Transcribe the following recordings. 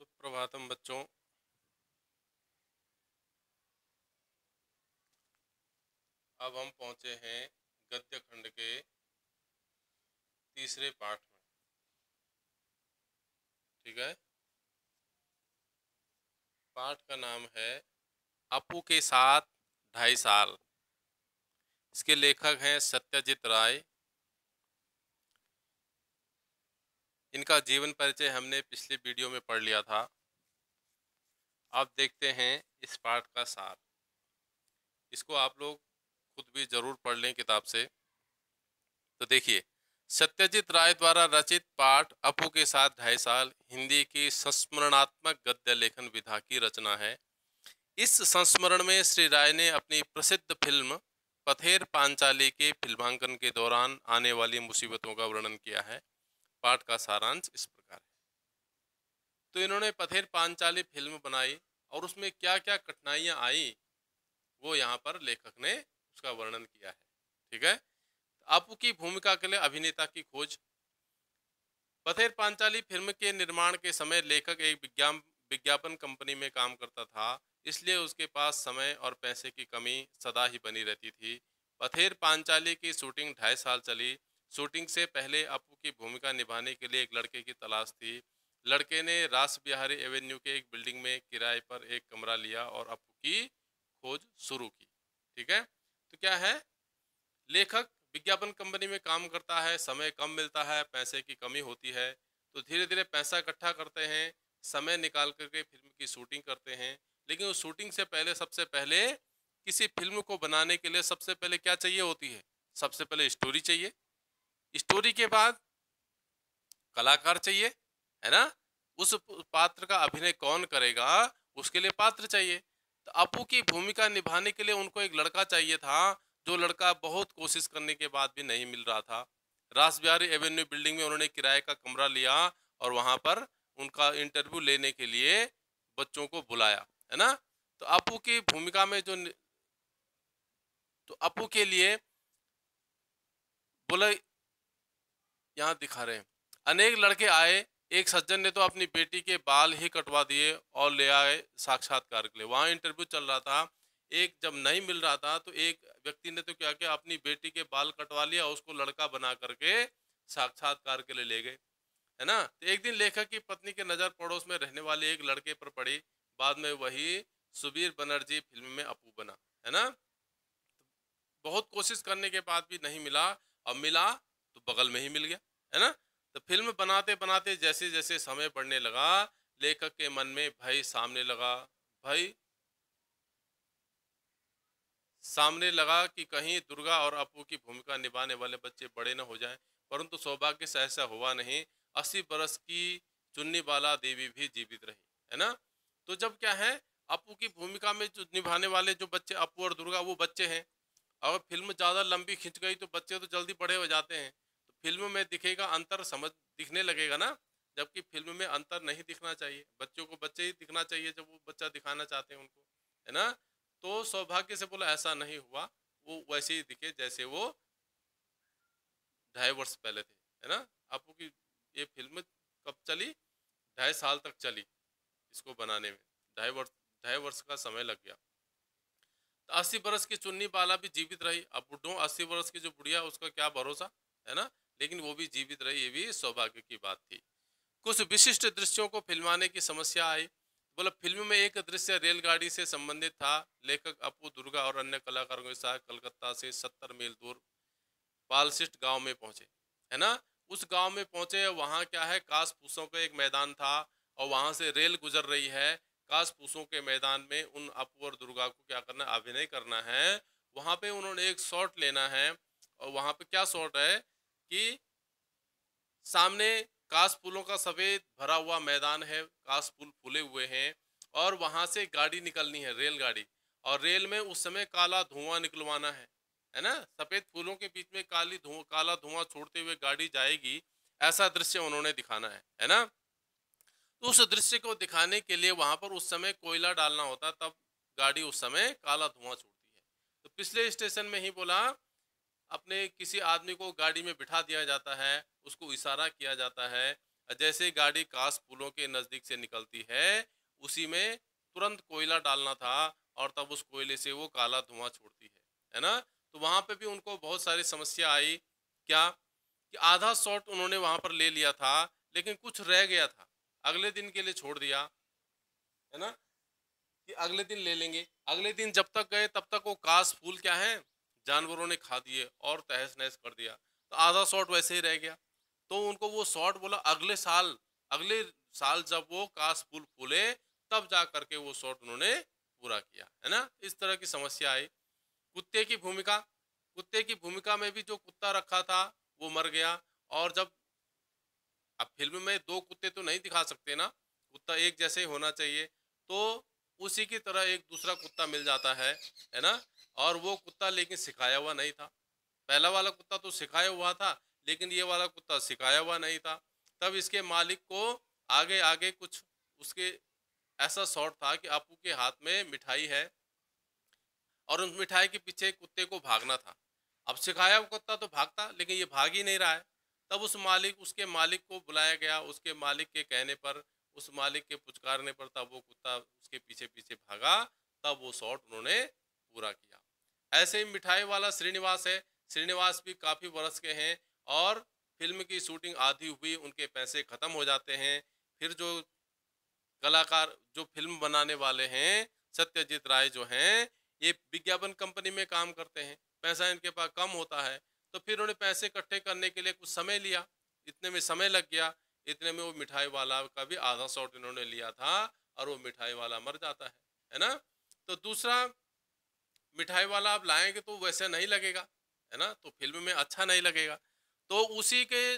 सुप्रभातम बच्चों। अब हम पहुंचे हैं गद्य खंड के तीसरे पाठ में। ठीक है। पाठ का नाम है अपू के साथ 2.5 साल। इसके लेखक हैं सत्यजीत राय। इनका जीवन परिचय हमने पिछले वीडियो में पढ़ लिया था। अब देखते हैं इस पाठ का सार। इसको आप लोग खुद भी जरूर पढ़ लें किताब से। तो देखिए, सत्यजीत राय द्वारा रचित पाठ अपू के साथ 2.5 साल हिंदी की संस्मरणात्मक गद्य लेखन विधा की रचना है। इस संस्मरण में श्री राय ने अपनी प्रसिद्ध फिल्म पथेर पांचाली के फिल्मांकन के दौरान आने वाली मुसीबतों का वर्णन किया है। पाठ का सारांश इस प्रकार है। तो इन्होंने पथेर पांचाली फिल्म बनाई और उसमें क्या क्या कठिनाइयां आई वो यहाँ पर लेखक ने उसका वर्णन किया है। ठीक है। आपू की भूमिका के लिए अभिनेता की खोज। पथेर पांचाली फिल्म के निर्माण के समय लेखक एक विज्ञापन कंपनी में काम करता था, इसलिए उसके पास समय और पैसे की कमी सदा ही बनी रहती थी। पथेर पांचाली की शूटिंग 2.5 साल चली। शूटिंग से पहले अपू की भूमिका निभाने के लिए एक लड़के की तलाश थी। लड़के ने रास बिहारी एवेन्यू के एक बिल्डिंग में किराए पर एक कमरा लिया और अपू की खोज शुरू की। ठीक है। तो क्या है, लेखक विज्ञापन कंपनी में काम करता है, समय कम मिलता है, पैसे की कमी होती है, तो धीरे धीरे पैसा इकट्ठा करते हैं, समय निकाल करके फिल्म की शूटिंग करते हैं। लेकिन उस शूटिंग से पहले सबसे पहले किसी फिल्म को बनाने के लिए सबसे पहले क्या चाहिए होती है? सबसे पहले स्टोरी चाहिए। स्टोरी के बाद कलाकार चाहिए, है ना। उस पात्र का अभिनय कौन करेगा, उसके लिए पात्र चाहिए। तो अपू की भूमिका निभाने के लिए उनको एक लड़का चाहिए था, जो लड़का बहुत कोशिश करने के बाद भी नहीं मिल रहा था। रास बिहारी एवेन्यू बिल्डिंग में उन्होंने किराए का कमरा लिया और वहां पर उनका इंटरव्यू लेने के लिए बच्चों को बुलाया, है ना। तो अपू की भूमिका में तो अपू के लिए बोला, यहाँ दिखा रहे हैं, अनेक लड़के आए। एक सज्जन ने तो अपनी बेटी के बाल ही कटवा दिए और ले आए साक्षात्कार के लिए। वहां इंटरव्यू चल रहा था। एक जब नहीं मिल रहा था तो एक व्यक्ति ने तो क्या किया, अपनी बेटी के बाल कटवा लिया, उसको लड़का बना करके साक्षात्कार के लिए ले गए, है ना। तो एक दिन लेखक की पत्नी की नजर पड़ोस में रहने वाले एक लड़के पर पड़ी। बाद में वही सुबीर बनर्जी फिल्म में अपू बना, है ना। बहुत कोशिश करने के बाद भी नहीं मिला, अब मिला तो बगल में ही मिल गया, है ना। तो फिल्म बनाते बनाते जैसे जैसे समय बढ़ने लगा, लेखक के मन में भय सामने लगा कि कहीं दुर्गा और अपू की भूमिका निभाने वाले बच्चे बड़े न हो जाएं। परंतु सौभाग्य से ऐसा हुआ नहीं। 80 बरस की चुन्नी बाला देवी भी जीवित रही, है ना। तो जब क्या है, अपू की भूमिका में जो निभाने वाले जो बच्चे अपू और दुर्गा वो बच्चे हैं। अगर फिल्म ज़्यादा लंबी खिंच गई तो बच्चे तो जल्दी बड़े हो जाते हैं, तो फिल्म में दिखेगा अंतर, समझ दिखने लगेगा ना। जबकि फिल्म में अंतर नहीं दिखना चाहिए, बच्चों को बच्चे ही दिखना चाहिए जब वो बच्चा दिखाना चाहते हैं उनको, है ना। तो सौभाग्य से बोला ऐसा नहीं हुआ, वो वैसे ही दिखे जैसे वो 2.5 वर्ष पहले थे, है ना। आपको की ये फिल्म कब चली? 2.5 साल तक चली इसको बनाने में। 2.5 वर्ष का समय लग गया। 80 बरस की चुन्नी बाला भी जीवित रही। अब बुढ़ो 80 बरस की जो बुढ़िया, उसका क्या भरोसा, है ना। लेकिन वो भी जीवित रही, ये भी सौभाग्य की बात थी। कुछ विशिष्ट दृश्यों को फिल्माने की समस्या आई। बोला, फिल्म में एक दृश्य रेलगाड़ी से संबंधित था। लेखक अपू, दुर्गा और अन्य कलाकारों के साथ कलकत्ता से 70 मील दूर पालसिस्ट गांव में पहुंचे, है ना। उस गांव में पहुंचे, वहां क्या है, कास फूसों का एक मैदान था और वहां से रेल गुजर रही है। कास फूसों के मैदान में उन अपू और दुर्गा को क्या करना, अभिनय करना है। वहां पे उन्होंने एक शॉट लेना है। और वहां पे क्या शॉट है कि सामने कास फूलों का सफेद भरा हुआ मैदान है, कास फूल फूले हुए हैं और वहां से गाड़ी निकलनी है, रेलगाड़ी। और रेल में उस समय काला धुआं निकलवाना है ना। सफेद फूलों के बीच में काला धुआं छोड़ते हुए गाड़ी जाएगी, ऐसा दृश्य उन्होंने दिखाना है ना। तो उस दृश्य को दिखाने के लिए वहां पर उस समय कोयला डालना होता, तब गाड़ी उस समय काला धुआं छोड़ती है। तो पिछले स्टेशन में ही बोला, अपने किसी आदमी को गाड़ी में बिठा दिया जाता है, उसको इशारा किया जाता है, जैसे ही गाड़ी कास पुलों के नज़दीक से निकलती है, उसी में तुरंत कोयला डालना था और तब उस कोयले से वो काला धुआं छोड़ती है ना? तो वहाँ पे भी उनको बहुत सारी समस्या आई। क्या? कि आधा शॉट उन्होंने वहाँ पर ले लिया था, लेकिन कुछ रह गया था। अगले दिन के लिए छोड़ दिया, है ना? कि अगले दिन ले लेंगे। अगले दिन जब तक गए तब तक वो काश फूल क्या है, जानवरों ने खा दिए और तहस-नहस कर दिया। तो आधा शॉट वैसे ही रह गया। तो उनको वो शॉट बोला अगले साल जब वो काश फूल फूले, तब जा कर के वो शॉट उन्होंने पूरा किया, है ना? इस तरह की समस्या आई। कुत्ते की भूमिका, कुत्ते की भूमिका में भी जो कुत्ता रखा था, वो मर गया। और जब अब फ़िल्म में 2 कुत्ते तो नहीं दिखा सकते ना, कुत्ता एक जैसे ही होना चाहिए। तो उसी की तरह एक दूसरा कुत्ता मिल जाता है ना? और वो कुत्ता लेकिन सिखाया हुआ नहीं था। पहला वाला कुत्ता तो सिखाया हुआ था, लेकिन ये वाला कुत्ता सिखाया हुआ नहीं था। तब इसके मालिक को आगे-आगे कुछ उसके ऐसा शॉट था कि अप्पू के हाथ में मिठाई है और उस मिठाई के पीछे कुत्ते को भागना था। अब सिखाया हुआ कुत्ता तो भागता, लेकिन ये भाग ही नहीं रहा है। तब उसके मालिक को बुलाया गया, उसके मालिक के कहने पर, उस मालिक के पुचकारने पर तब वो कुत्ता उसके पीछे-पीछे भागा, तब वो शॉट उन्होंने पूरा किया। ऐसे ही मिठाई वाला श्रीनिवास है, श्रीनिवास भी काफ़ी बरस के हैं और फ़िल्म की शूटिंग आधी हुई, उनके पैसे ख़त्म हो जाते हैं। फिर जो कलाकार जो फ़िल्म बनाने वाले हैं, सत्यजीत राय जो हैं, ये विज्ञापन कंपनी में काम करते हैं, पैसा इनके पास कम होता है, तो फिर उन्हें पैसे इकट्ठे करने के लिए कुछ समय लिया, इतने में समय लग गया, इतने में वो मिठाई वाला का भी आधा शॉट इन्होंने लिया था और वो मिठाई वाला मर जाता है ना? तो दूसरा मिठाई वाला आप लाएँगे तो वैसे नहीं लगेगा, है ना? तो फ़िल्म में अच्छा नहीं लगेगा। तो उसी के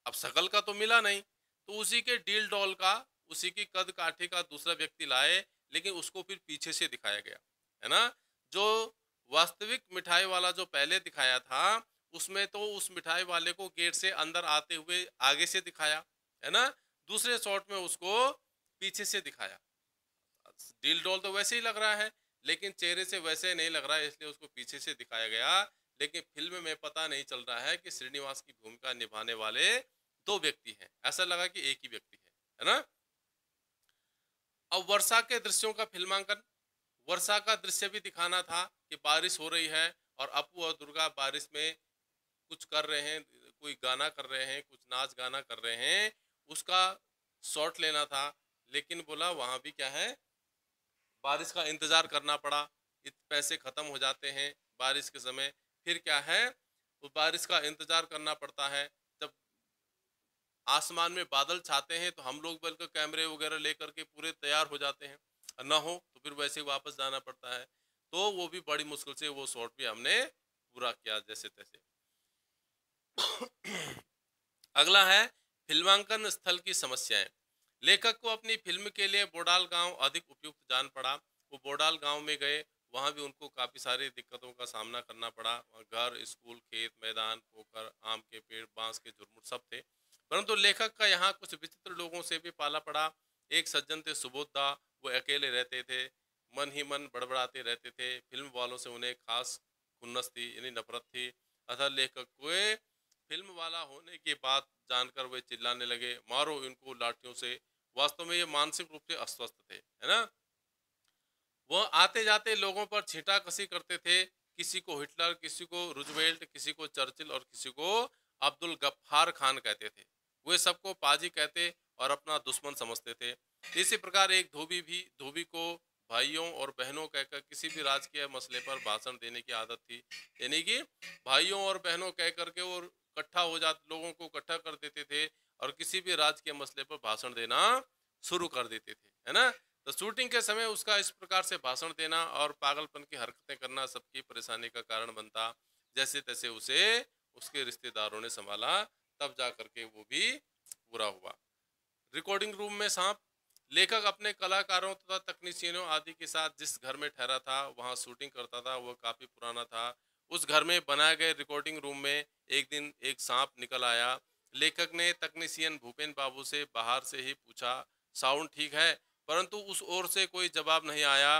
अब शकल का तो मिला नहीं, तो उसी के डील-डॉल का, उसी की कद-काठी का दूसरा व्यक्ति लाए, लेकिन उसको फिर पीछे से दिखाया गया, है ना? जो वास्तविक मिठाई वाला जो पहले दिखाया था, उसमें तो उस मिठाई वाले को गेट से अंदर आते हुए आगे से दिखाया, है ना? दूसरे शॉट में उसको पीछे से दिखाया। डील डॉल तो वैसे ही लग रहा है, लेकिन चेहरे से वैसे नहीं लग रहा है, इसलिए उसको पीछे से दिखाया गया। लेकिन फ़िल्म में पता नहीं चल रहा है कि श्रीनिवास की भूमिका निभाने वाले 2 व्यक्ति हैं। ऐसा लगा कि एक ही व्यक्ति है ना? अब वर्षा के दृश्यों का फ़िल्मांकन, वर्षा का दृश्य भी दिखाना था कि बारिश हो रही है और अप्पू और दुर्गा बारिश में कुछ कर रहे हैं, कोई गाना कर रहे हैं, कुछ नाच-गाना कर रहे हैं, उसका शॉट लेना था। लेकिन बोला वहाँ भी क्या है, बारिश का इंतज़ार करना पड़ा, पैसे ख़त्म हो जाते हैं बारिश के समय। फिर क्या है, वो बारिश का इंतज़ार करना पड़ता है। जब आसमान में बादल छाते हैं तो हम लोग बल्कि कैमरे वगैरह लेकर के पूरे तैयार हो जाते हैं। ना हो तो फिर वैसे ही वापस जाना पड़ता है। तो वो भी बड़ी मुश्किल से वो शॉट भी हमने पूरा किया जैसे-तैसे। अगला है फिल्मांकन स्थल की समस्याएं। लेखक को अपनी फिल्म के लिए बोडाल गांव अधिक उपयुक्त जान पड़ा। वो बोडाल गांव में गए, वहां भी उनको काफी सारी दिक्कतों का सामना करना पड़ा। वहाँ घर, स्कूल, खेत, मैदान, पोखर, आम के पेड़, बांस के झुरमुट सब थे। परंतु लेखक का यहाँ कुछ विचित्र लोगों से भी पाला पड़ा। एक सज्जन थे सुबोधा, वो अकेले रहते थे, मन ही मन बड़बड़ाते रहते थे। फिल्म वालों से उन्हें खास खुन्नस थी, यानी नफरत थी। अतः लेखक को फिल्म वाला होने की बात जानकर वे चिल्लाने लगे, मारो इनको लाठियों से। वास्तव में ये मानसिक रूप से अस्वस्थ थे, है ना? वो आते जाते लोगों पर छींटा-कसी करते थे। किसी को हिटलर, किसी को रूजवेल्ट, किसी को चर्चिल और किसी को अब्दुल गफ्फार खान कहते थे। वे सबको पाजी कहते और अपना दुश्मन समझते थे। इसी प्रकार एक धोबी को भाइयों और बहनों कहकर किसी भी राजकीय मसले पर भाषण देने की आदत थी। यानी कि भाइयों और बहनों कह करके वो इकट्ठा हो जाते, लोगों को इकट्ठा कर देते थे और किसी भी राजकीय मसले पर भाषण देना शुरू कर देते थे, है ना? तो शूटिंग के समय उसका इस प्रकार से भाषण देना और पागलपन की हरकतें करना सबकी परेशानी का कारण बनता। जैसे तैसे उसे उसके रिश्तेदारों ने संभाला, तब जा करके वो भी पूरा हुआ। रिकॉर्डिंग रूम में सांप। लेखक अपने कलाकारों तथा तकनीशियनों आदि के साथ जिस घर में ठहरा था, वहां शूटिंग करता था, वह काफी पुराना था। उस घर में बनाए गए रिकॉर्डिंग रूम में एक दिन एक सांप निकल आया। लेखक ने तकनीशियन भूपेन बाबू से बाहर से ही पूछा, साउंड ठीक है? परंतु उस ओर से कोई जवाब नहीं आया।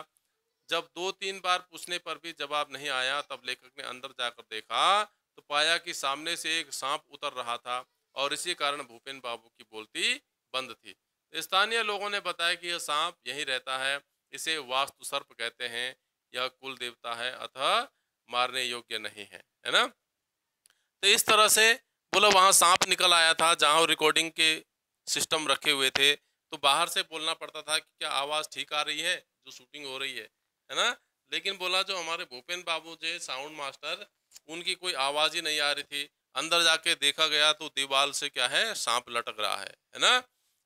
जब 2-3 बार पूछने पर भी जवाब नहीं आया, तब लेखक ने अंदर जाकर देखा तो पाया कि सामने से एक सांप उतर रहा था और इसी कारण भूपेन बाबू की बोलती बंद थी। स्थानीय लोगों ने बताया कि यह सांप यहीं रहता है, इसे वास्तु सर्प कहते हैं, यह कुल देवता है, अतः मारने योग्य नहीं है ना। तो इस तरह से बोला वहां सांप निकल आया था जहां रिकॉर्डिंग के सिस्टम रखे हुए थे, तो बाहर से बोलना पड़ता था कि क्या आवाज ठीक आ रही है, जो शूटिंग हो रही है ना। लेकिन बोला जो हमारे भूपेन बाबू जे साउंड मास्टर, उनकी कोई आवाज ही नहीं आ रही थी। अंदर जाके देखा गया तो दीवार से क्या है, सांप लटक रहा है ना।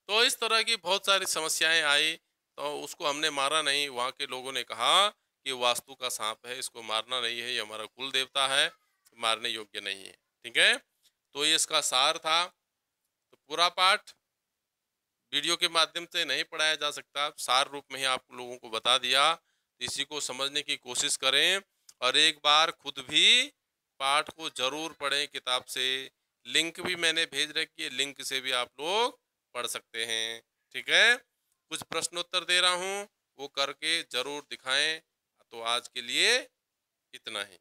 तो इस तरह की बहुत सारी समस्याएं आई, तो उसको हमने मारा नहीं। वहाँ के लोगों ने कहा कि वास्तु का सांप है, इसको मारना नहीं है, ये हमारा कुल देवता है, मारने योग्य नहीं है। ठीक है, तो ये इसका सार था। तो पूरा पाठ वीडियो के माध्यम से नहीं पढ़ाया जा सकता, सार रूप में ही आप लोगों को बता दिया। इसी को समझने की कोशिश करें और एक बार खुद भी पाठ को जरूर पढ़ें किताब से। लिंक भी मैंने भेज रखी है, लिंक से भी आप लोग पढ़ सकते हैं। ठीक है, कुछ प्रश्नोत्तर दे रहा हूँ, वो करके जरूर दिखाएं। तो आज के लिए इतना ही।